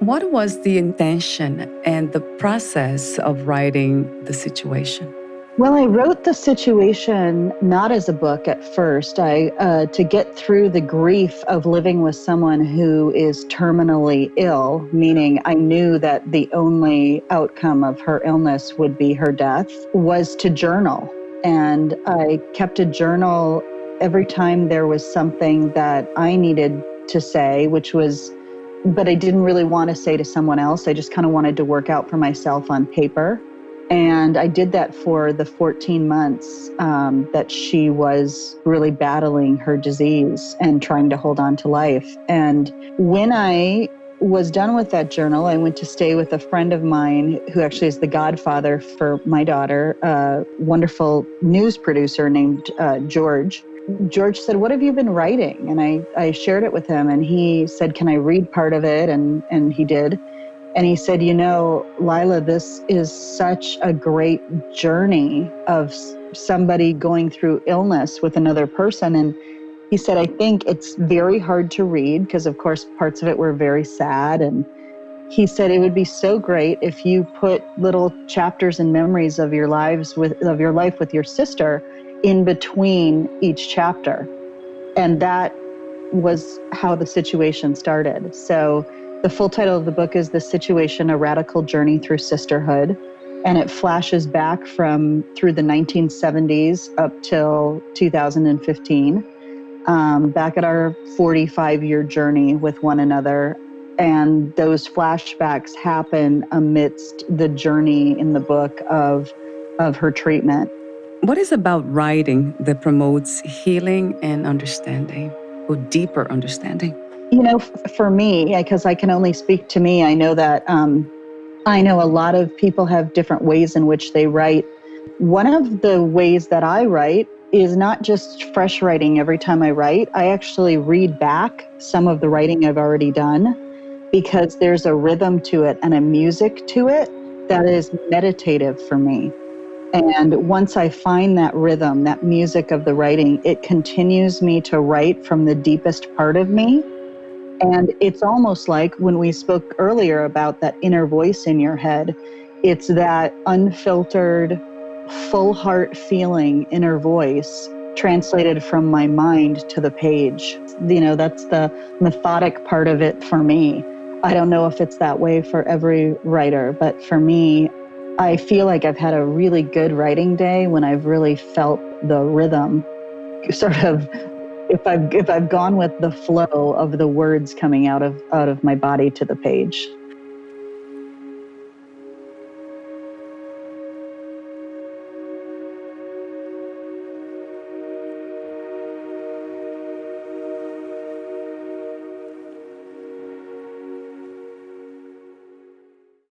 What was the intention and the process of writing the situation? Well, I wrote the situation not as a book at first. To get through the grief of living with someone who is terminally ill, meaning I knew that the only outcome of her illness would be her death, was to journal. And I kept a journal every time there was something that I needed to say, but I didn't really want to say to someone else. I just kind of wanted to work out for myself on paper. And I did that for the 14 months that she was really battling her disease and trying to hold on to life. And when I was done with that journal, I went to stay with a friend of mine who actually is the godfather for my daughter, a wonderful news producer named George. George said, "What have you been writing?" And I shared it with him, and he said, "Can I read part of it?" And he did. And he said, "Lila, this is such a great journey of somebody going through illness with another person." And he said, "I think it's very hard to read because, of course, parts of it were very sad." And he said, "It would be so great if you put little chapters and memories of your life with your sister in between each chapter." And that was how the situation started. So the full title of the book is The Situation, A Radical Journey Through Sisterhood. And it flashes back through the 1970s up till 2015, back at our 45-year journey with one another. And those flashbacks happen amidst the journey in the book of her treatment. What is about writing that promotes healing and understanding, or deeper understanding? For me, because I can only speak to me, I know that I know a lot of people have different ways in which they write. One of the ways that I write is not just fresh writing every time I write. I actually read back some of the writing I've already done because there's a rhythm to it and a music to it that is meditative for me. And once I find that rhythm, that music of the writing, it continues me to write from the deepest part of me. And it's almost like when we spoke earlier about that inner voice in your head, it's that unfiltered, full heart feeling inner voice translated from my mind to the page. That's the methodic part of it for me. I don't know if it's that way for every writer, but for me, I feel like I've had a really good writing day when I've really felt the rhythm sort of, if I've gone with the flow of the words coming out of my body to the page.